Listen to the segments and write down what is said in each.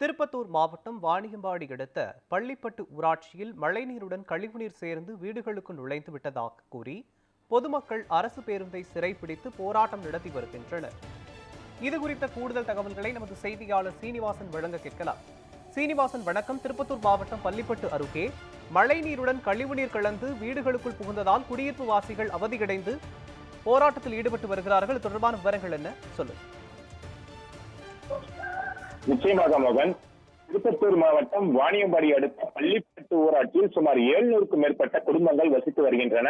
திருப்பத்தூர் மாவட்டம் வாணியம்பாடி அடுத்த பள்ளிப்பட்டு ஊராட்சியில் மழைநீருடன் கழிவுநீர் சேர்ந்து வீடுகளுக்கு நுழைந்து விட்டதாக கூறி பொதுமக்கள் அரசு பேருந்தை சிறைப்பிடித்து போராட்டம் நடத்தி வருகின்றனர். இதுகுறித்த கூடுதல் தகவல்களை நமது செய்தியாளர் சீனிவாசன் வழங்க கேட்கலாம். சீனிவாசன், வணக்கம். திருப்பத்தூர் மாவட்டம் பள்ளிப்பட்டு அருகே மழைநீருடன் கழிவுநீர் கலந்து வீடுகளுக்குள் புகுந்ததால் குடியிருப்பு வாசிகள் அவதியடைந்து போராட்டத்தில் ஈடுபட்டு வருகிறார்கள். தொடர்பான விவரங்கள் என்ன, சொல்லுங்க. நிச்சயமாக மோகன், திருப்பத்தூர் மாவட்டம் வாணியம்பாடி அடுத்த பள்ளிப்பட்டு ஊராட்சியில் சுமார் 700க்கும் மேற்பட்ட குடும்பங்கள் வசித்து வருகின்றன.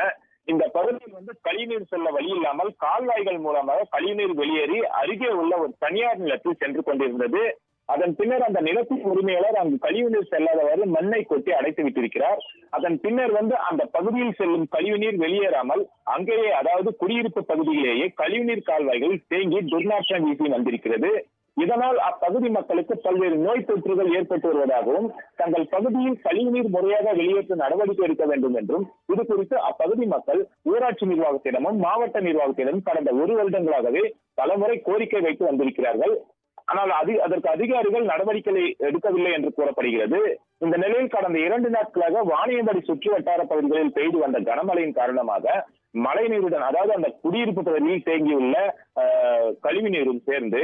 இந்த பகுதியில் கழிவுநீர் செல்ல வழி இல்லாமல் கால்வாய்கள் மூலமாக கழிவுநீர் வெளியேறி அருகே உள்ள ஒரு தனியார் நிலத்தில் சென்று கொண்டிருந்தது. அதன் பின்னர் அந்த நிலத்தின் உரிமையாளர் அங்கு கழிவுநீர் செல்லாதவாறு மண்ணை கொட்டி அடைத்து விட்டிருக்கிறார். அதன் பின்னர் அந்த பகுதியில் செல்லும் கழிவுநீர் வெளியேறாமல் அங்கேயே, அதாவது குடியிருப்பு பகுதியிலேயே கழிவுநீர் கால்வாய்கள் தேங்கி துர்நாற்றம் வீசி வந்திருக்கிறது. இதனால் அப்பகுதி மக்களுக்கு பல்வேறு நோய் தொற்றுகள் ஏற்பட்டு வருவதாகவும், தங்கள் பகுதியில் கழிவுநீர் முறையாக வெளியேற்ற நடவடிக்கை எடுக்க வேண்டும் என்றும் இது குறித்து அப்பகுதி மக்கள் ஊராட்சி நிர்வாகத்திடமும் மாவட்ட நிர்வாகத்திடமும் கடந்த 1 வருடங்களாகவே பலமுறை கோரிக்கை வைத்து வந்திருக்கிறார்கள். ஆனால் அதற்கு அதிகாரிகள் நடவடிக்கை எடுக்கவில்லை என்று கூறப்படுகிறது. இந்த நிலையில் கடந்த 2 நாட்களாக வாணியம்பாடி சுற்று வட்டார பகுதிகளில் பெய்து வந்த கனமழையின் காரணமாக மழைநீருடன், அதாவது அந்த குடியிருப்பு பகுதியில் தேங்கியுள்ள கழிவுநீரும் சேர்ந்து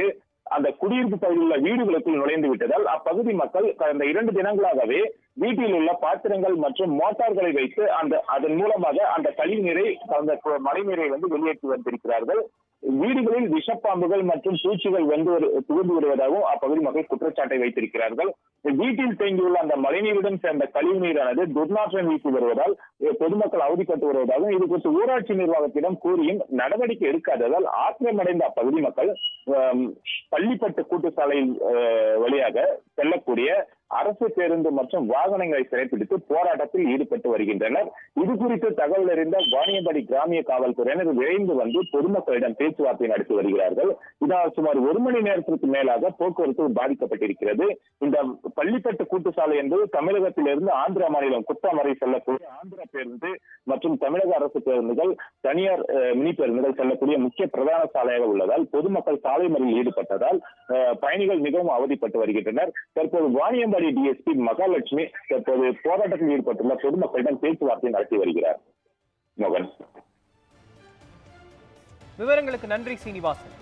அந்த குடியிருப்பு பகுதியில் உள்ள வீடுகளுக்குள் நுழைந்து விட்டதால் அப்பகுதி மக்கள் கடந்த 2 தினங்களாகவே வீட்டில் உள்ள பாத்திரங்கள் மற்றும் மோட்டார்களை வைத்து அதன் மூலமாக அந்த கழிவுநீரை, அந்த மழைநீரை வெளியேற்றி வந்திருக்கிறார்கள். வீடுகளில் விஷப்பாம்புகள் மற்றும் பூச்சிகள் புகுந்து விடுவதாகவும் அப்பகுதி மக்கள் குற்றச்சாட்டை வைத்திருக்கிறார்கள். வீட்டில் தேங்கியுள்ள அந்த மழைநீருடன் சேர்ந்த கழிவுநீரானது துர்நாற்றம் வீசி வருவதால் பொதுமக்கள் அவதிப்பட்டு வருவதாகவும், இது குறித்து ஊராட்சி நிர்வாகத்திடம் கூறியும் நடவடிக்கை எடுக்காததால் ஆத்திரமடைந்த அப்பகுதி மக்கள் பள்ளிப்பட்டு கூட்டு சாலையில் வழியாக செல்லக்கூடிய அரசு பேருந்து மற்றும் வாகனங்களை சிறைப்பிடித்து போராட்டத்தில் ஈடுபட்டு வருகின்றனர். இது குறித்து தகவல் அறிந்த வாணியம்பாடி கிராமிய காவல்துறையினர் விரைந்து பொதுமக்களிடம் பேச்சுவார்த்தை நடத்தி வருகிறார்கள். இதனால் சுமார் 1 மணி நேரத்திற்கு மேலாக போக்குவரத்து பாதிக்கப்பட்டிருக்கிறது. இந்த பள்ளிப்பட்டு கூட்டு சாலை என்பது தமிழகத்திலிருந்து ஆந்திரா மாநிலம் குற்றம் வரை செல்லக்கூடிய ஆந்திரா பேருந்து மற்றும் தமிழக அரசு பேருந்துகள், தனியார் மினி பேருந்துகள் செல்லக்கூடிய முக்கிய பிரதான சாலையாக உள்ளதால் பொதுமக்கள் சாலை மறியலில் ஈடுபட்டதால் பயணிகள் மிகவும் அவதிப்பட்டு வருகின்றனர். தற்போது வாணியம்பாடி டிஎஸ்பி மகாலட்சுமி தற்போது போராட்டத்தில் ஈடுபட்டுள்ள பொதுமக்களிடம் பேச்சுவார்த்தை நடத்தி வருகிறார். மோகன், விவரங்களுக்கு நன்றி சீனிவாசன்.